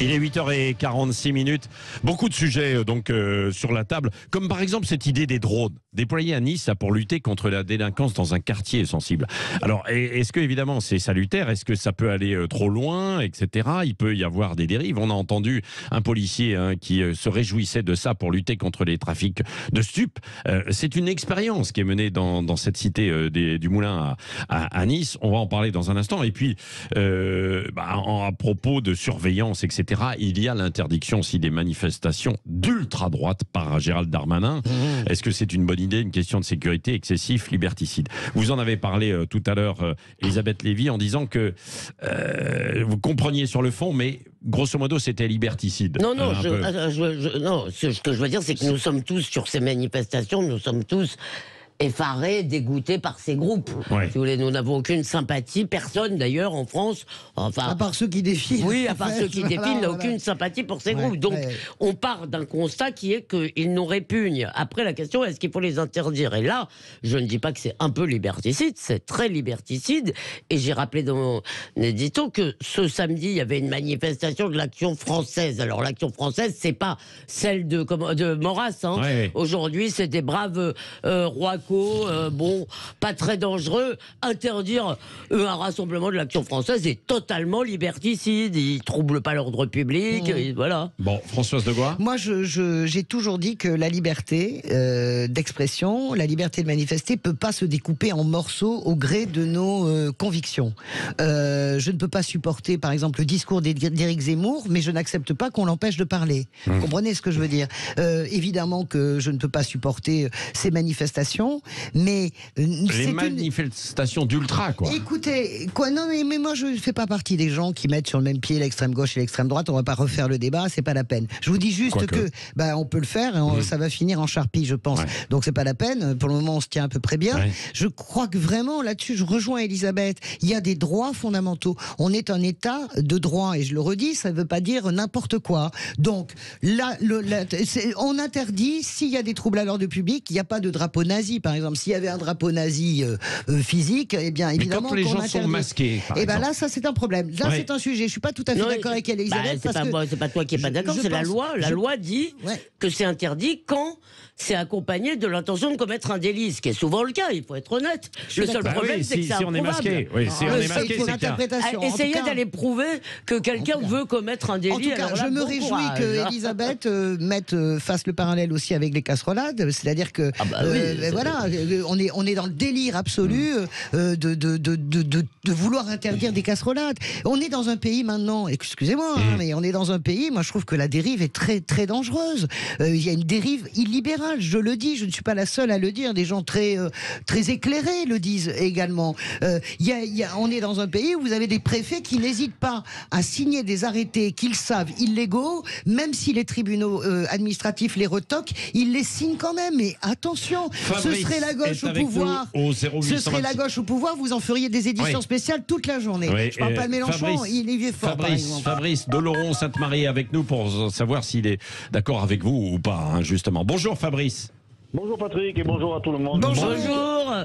Il est 8h46. Beaucoup de sujets sur la table, comme par exemple cette idée des drones déployés à Nice pour lutter contre la délinquance dans un quartier sensible. Alors, est-ce que évidemment c'est salutaire? Est-ce que ça peut aller trop loin, etc. Il peut y avoir des dérives. On a entendu un policier qui se réjouissait de ça pour lutter contre les trafics de stupes. C'est une expérience qui est menée dans cette cité du Moulin à Nice. On va en parler dans un instant. Et puis, à propos de surveillance, etc., il y a l'interdiction aussi des manifestations d'ultra-droite par Gérald Darmanin. Est-ce que c'est une bonne idée? Une question de sécurité excessif, liberticide. Vous en avez parlé tout à l'heure, Elisabeth Lévy, en disant que vous compreniez sur le fond, mais grosso modo, c'était liberticide. Non, ce que je veux dire, c'est que nous sommes tous, sur ces manifestations, nous sommes tous effarés, dégoûtés par ces groupes. Ouais. Si vous voulez, nous n'avons aucune sympathie, personne d'ailleurs en France. Enfin, à part ceux qui défilent. Oui, à part ceux qui défilent, n'a aucune sympathie pour ces groupes. Donc, on part d'un constat qui est qu'ils nous répugnent. Après, la question, est-ce qu'il faut les interdire? Et là, je ne dis pas que c'est un peu liberticide, c'est très liberticide. Et j'ai rappelé dans mon édito que ce samedi, il y avait une manifestation de l'Action française. Alors, l'Action française, c'est pas celle de Maurras. Aujourd'hui, c'est des braves Roaco, pas très dangereux. Interdire un rassemblement de l'Action française est totalement liberticide. Il ne trouble pas l'ordre public. Et voilà. Bon, Françoise de Gois. Moi, j'ai toujours dit que la liberté d'expression, la liberté de manifester peut pas se découper en morceaux au gré de nos convictions. Je ne peux pas supporter, par exemple, le discours d'Éric Zemmour, mais je n'accepte pas qu'on l'empêche de parler. Vous comprenez ce que je veux dire? Évidemment que je ne peux pas supporter ces manifestations, mais les manifestations d'ultra, quoi. Écoutez, non, mais moi je ne fais pas partie des gens qui mettent sur le même pied l'extrême gauche et l'extrême droite. On va pas refaire le débat, c'est pas la peine. Je vous dis juste que on peut le faire, et ça va finir en charpie, je pense. Donc c'est pas la peine. Pour le moment, on se tient à peu près bien. Je crois que vraiment là-dessus, je rejoins Elisabeth. Il y a des droits fondamentaux. On est un État de droit, et je le redis, ça ne veut pas dire n'importe quoi. Donc là, on interdit s'il y a des troubles à l'ordre public. Il n'y a pas de drapeau nazi, par exemple. S'il y avait un drapeau nazi physique, eh bien évidemment. Mais quand les gens sont masqués, et bien là, ça c'est un problème. Là, c'est un sujet. Je suis pas tout à fait d'accord avec Elisabeth. C'est pas toi qui n'es pas d'accord, c'est la loi. La loi dit que c'est interdit quand c'est accompagné de l'intention de commettre un délit, ce qui est souvent le cas, il faut être honnête. Le seul problème, c'est que c'est on est masqué. Si on est masqué, c'est l'interprétation. Essayez d'aller prouver que quelqu'un veut commettre un délit. En tout cas, je me réjouis que Elisabeth fasse le parallèle aussi avec les casserolades. C'est-à-dire que voilà, on est dans le délire absolu de vouloir interdire des casserolades. On est dans un pays maintenant, excusez-moi, mais on est dans un pays, moi je trouve que la dérive est très très dangereuse. Il y a une dérive illibérale, je le dis, je ne suis pas la seule à le dire, des gens très éclairés le disent également. On est dans un pays où vous avez des préfets qui n'hésitent pas à signer des arrêtés qu'ils savent illégaux, même si les tribunaux administratifs les retoquent, ils les signent quand même. Mais attention, Fabrice, ce serait la gauche au pouvoir. Ce serait la gauche au pouvoir, vous en feriez des éditions spéciales toute la journée. Je parle pas de Mélenchon, il est fort, par exemple. Fabrice Doloron Sainte-Marie avec nous pour savoir s'il est d'accord avec vous ou pas, justement. Bonjour Fabrice. Bonjour Patrick et bonjour à tout le monde. Bonjour.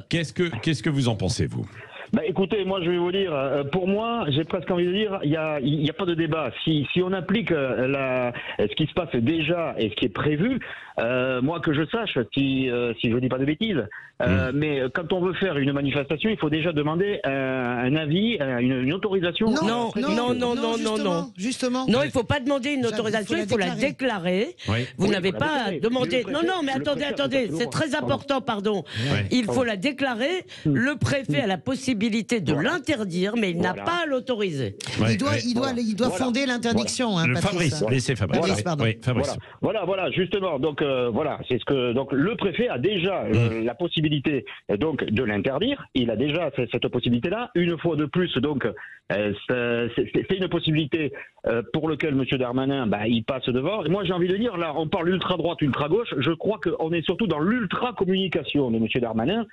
Qu'est-ce que vous en pensez, vous? Écoutez, moi je vais vous dire, pour moi, j'ai presque envie de dire, il y a pas de débat. Si on applique ce qui se passe déjà et ce qui est prévu, moi que je sache, si je dis pas de bêtises, mais quand on veut faire une manifestation, il faut déjà demander un avis, une autorisation. Non, justement. Non, il ne faut pas demander une autorisation, il faut la déclarer. Vous n'avez pas demandé. Non, mais attendez, c'est très important, pardon. Il faut la déclarer. Le préfet a la possibilité de l'interdire, mais il n'a pas à l'autoriser. Il doit fonder l'interdiction. Fabrice, laissez Fabrice. Fabrice. Voilà, justement. Donc c'est ce que le préfet a déjà la possibilité donc de l'interdire. Il a déjà cette possibilité-là. Une fois de plus, donc c'est une possibilité pour laquelle M. Darmanin il passe devant. Et moi j'ai envie de dire, là on parle ultra droite, ultra gauche. Je crois qu'on est surtout dans l'ultra communication de M. Darmanin.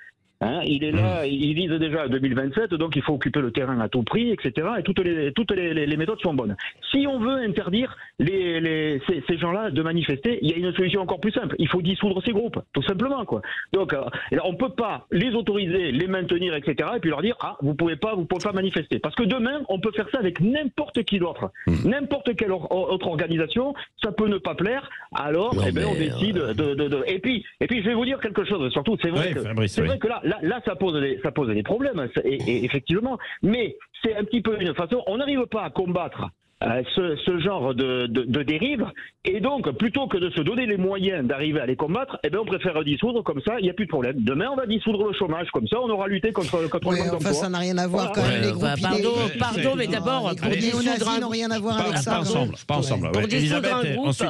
Hein, il est là, il vise déjà à 2027, donc il faut occuper le terrain à tout prix, etc. Et toutes les méthodes sont bonnes. Si on veut interdire ces gens-là de manifester, il y a une solution encore plus simple. Il faut dissoudre ces groupes, tout simplement, quoi. Donc, on ne peut pas les autoriser, les maintenir, etc. Et puis leur dire, vous pouvez pas manifester. Parce que demain, on peut faire ça avec n'importe qui d'autre. N'importe quelle autre organisation, ça peut ne pas plaire. Alors, on décide Et puis, je vais vous dire quelque chose. Surtout, c'est vrai que là, ça pose des problèmes, et effectivement. Mais c'est un petit peu une façon. On n'arrive pas à combattre ce genre de dérive, et donc plutôt que de se donner les moyens d'arriver à les combattre, on préfère dissoudre, comme ça il n'y a plus de problème. Demain on va dissoudre le chômage, comme ça on aura lutté contre le manque d'emploi. Ça n'a rien à voir quand même, les groupes. Pardon, mais d'abord, pour dissoudre n'ont rien à voir avec ça. Pas ensemble. Pour dissoudre un groupe,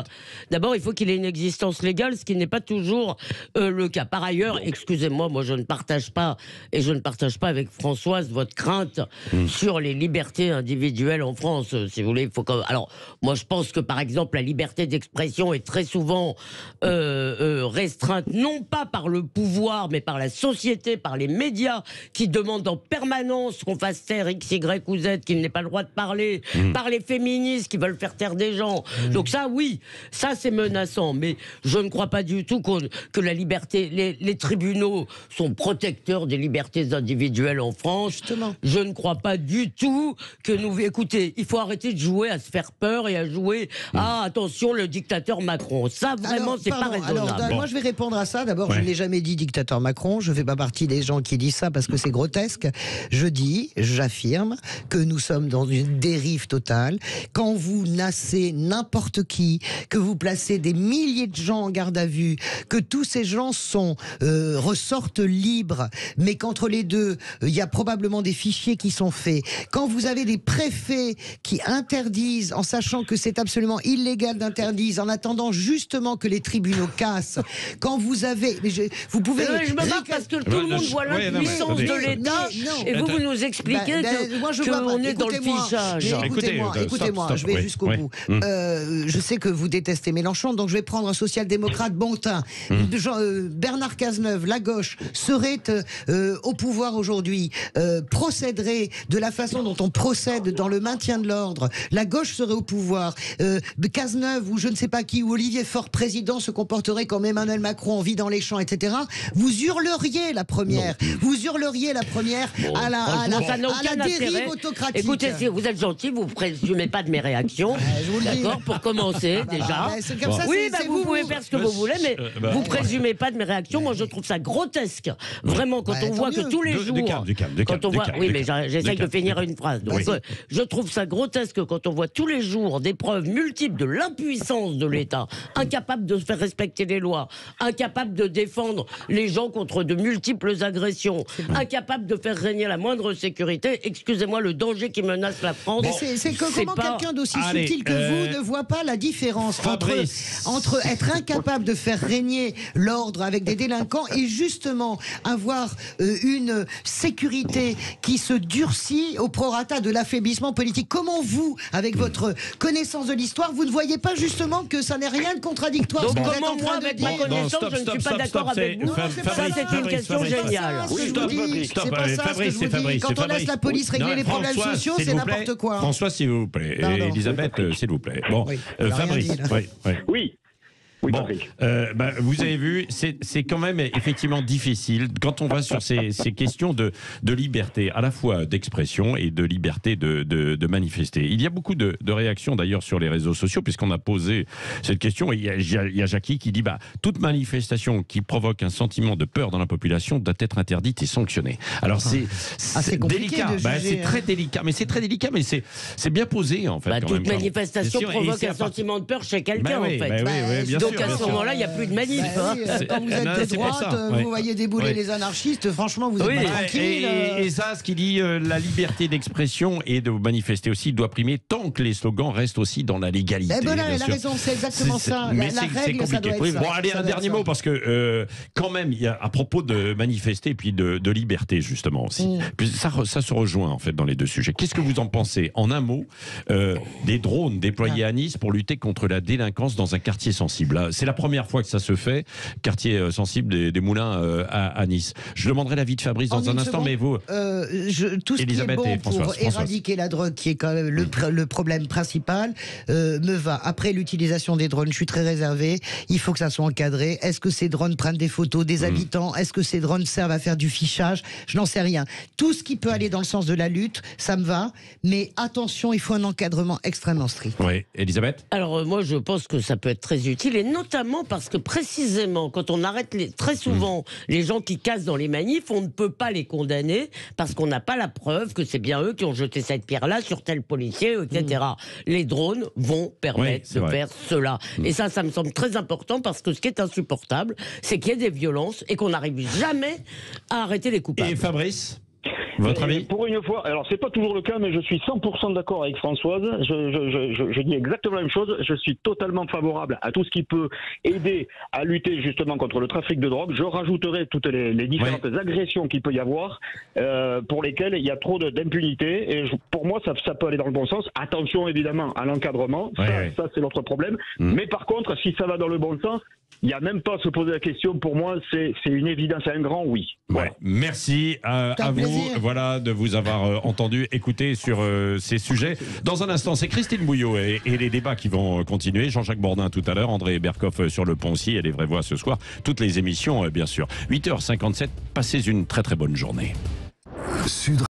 d'abord il faut qu'il ait une existence légale, ce qui n'est pas toujours le cas. Par ailleurs, excusez-moi, moi je ne partage pas, et je ne partage pas avec Françoise votre crainte sur les libertés individuelles en France, si vous voulez. Alors, moi, je pense que, par exemple, la liberté d'expression est très souvent restreinte, non pas par le pouvoir, mais par la société, par les médias, qui demandent en permanence qu'on fasse taire X, Y ou Z, qu'il n'ait pas le droit de parler, par les féministes qui veulent faire taire des gens. Donc ça, oui, ça, c'est menaçant. Mais je ne crois pas du tout que la liberté... Les tribunaux sont protecteurs des libertés individuelles en France. Justement. Je ne crois pas du tout que nous... Écoutez, il faut arrêter de jouer à se faire peur et à jouer attention, le dictateur Macron. Ça, vraiment, c'est pas raisonnable. Moi, je vais répondre à ça. D'abord, je ne l'ai jamais dit dictateur Macron. Je ne fais pas partie des gens qui disent ça parce que c'est grotesque. J'affirme que nous sommes dans une dérive totale. Quand vous nassez n'importe qui, que vous placez des milliers de gens en garde à vue, que tous ces gens ressortent libres, mais qu'entre les deux, il y a probablement des fichiers qui sont faits. Quand vous avez des préfets qui interdisent, en sachant que c'est absolument illégal d'interdire, en attendant justement que les tribunaux cassent. Quand vous avez... vous pouvez... je me marre parce que tout le monde voit l'impuissance de l'État, et vous nous expliquez qu'on est dans le fichage. Écoutez-moi, je vais jusqu'au bout. Je sais que vous détestez Mélenchon, donc je vais prendre un social-démocrate bon teint. Bernard Cazeneuve, la gauche, serait au pouvoir aujourd'hui, procéderait de la façon dont on procède dans le maintien de l'ordre, la gauche serait au pouvoir, Cazeneuve ou je ne sais pas qui, ou Olivier Faure président se comporterait comme Emmanuel Macron en vit dans les champs, etc. Vous hurleriez la première. Vous hurleriez la première à la dérive autocratique. Écoutez, si vous êtes gentil, vous ne présumez pas de mes réactions. D'accord, pour commencer, déjà. Vous pouvez faire ce que vous voulez, mais vous ne présumez pas de mes réactions. Moi, je trouve ça grotesque. Vraiment, quand on voit que tous les jours... Oui, mais j'essaie de finir une phrase. Donc, je trouve ça grotesque quand on voit tous les jours des preuves multiples de l'impuissance de l'État, incapable de faire respecter les lois, incapable de défendre les gens contre de multiples agressions, incapable de faire régner la moindre sécurité. Excusez-moi, le danger qui menace la France. Comment quelqu'un d'aussi subtil que vous ne voit pas la différence entre être incapable de faire régner l'ordre avec des délinquants et justement avoir une sécurité qui se durcit au prorata de l'affaiblissement politique. Comment vous, avec votre connaissance de l'histoire, vous ne voyez pas justement que ça n'est rien de contradictoire? Donc comment moi, avec ma connaissance, je ne suis pas d'accord avec vous? Ça, c'est une question géniale. C'est pas ça ce que je vous dis. Quand on laisse la police régler les problèmes sociaux, c'est n'importe quoi. François, s'il vous plaît. Elisabeth, s'il vous plaît. Bon, Fabrice. Oui. Bon, vous avez vu, c'est quand même effectivement difficile quand on va sur ces questions de liberté, à la fois d'expression et de liberté de manifester. Il y a beaucoup de réactions d'ailleurs sur les réseaux sociaux, puisqu'on a posé cette question. Et il y a Jackie qui dit toute manifestation qui provoque un sentiment de peur dans la population doit être interdite et sanctionnée. Alors c'est délicat, c'est très délicat, mais c'est bien posé en fait. Toute manifestation provoque un sentiment de peur chez quelqu'un en fait. Bien donc sûr, à ce moment-là, il n'y a plus de manif. Quand vous êtes de droite, vous voyez débouler les anarchistes, franchement, vous êtes pas tranquille. Et ça, ce qui dit la liberté d'expression et de manifester aussi doit primer tant que les slogans restent aussi dans la légalité. Elle a raison, c'est exactement ça. La règle, ça doit être ça. Bon, allez, un dernier mot, parce que quand même, il y a à propos de manifester et puis de liberté, justement aussi. Puis ça se rejoint, en fait, dans les deux sujets. Qu'est-ce que vous en pensez, en un mot, des drones déployés à Nice pour lutter contre la délinquance dans un quartier sensible? C'est la première fois que ça se fait, quartier sensible des Moulins à Nice. Je demanderai l'avis de Fabrice dans un instant, mais vous... tout ce Elisabeth qui est et bon pour éradiquer la drogue, qui est quand même le problème principal, me va. Après l'utilisation des drones, je suis très réservé. Il faut que ça soit encadré. Est-ce que ces drones prennent des photos des habitants? Est-ce que ces drones servent à faire du fichage? Je n'en sais rien. Tout ce qui peut aller dans le sens de la lutte, ça me va. Mais attention, il faut un encadrement extrêmement strict. Oui, Elisabeth? Alors moi, je pense que ça peut être très utile, et notamment parce que précisément, quand on arrête très souvent les gens qui cassent dans les manifs, on ne peut pas les condamner parce qu'on n'a pas la preuve que c'est bien eux qui ont jeté cette pierre-là sur tel policier, etc. Les drones vont permettre de faire cela. Et ça me semble très important, parce que ce qui est insupportable, c'est qu'il y ait des violences et qu'on n'arrive jamais à arrêter les coupables. Et Fabrice, votre avis? Pour une fois, alors c'est pas toujours le cas, mais je suis 100% d'accord avec Françoise. Je dis exactement la même chose. Je suis totalement favorable à tout ce qui peut aider à lutter justement contre le trafic de drogue. Je rajouterai toutes les différentes agressions qu'il peut y avoir, pour lesquelles il y a trop d'impunité. Et pour moi, ça peut aller dans le bon sens. Attention évidemment à l'encadrement. Ça c'est l'autre problème. Mais par contre, si ça va dans le bon sens, il n'y a même pas à se poser la question. Pour moi, c'est une évidence, c'est un grand oui. Voilà. Merci à vous, de vous avoir entendu, écouté sur ces sujets. Dans un instant, c'est Christine Bouillot et les débats qui vont continuer. Jean-Jacques Bourdin tout à l'heure, André Berkoff sur le pont aussi, et les vraies voix ce soir. Toutes les émissions, bien sûr. 8h57, passez une très très bonne journée.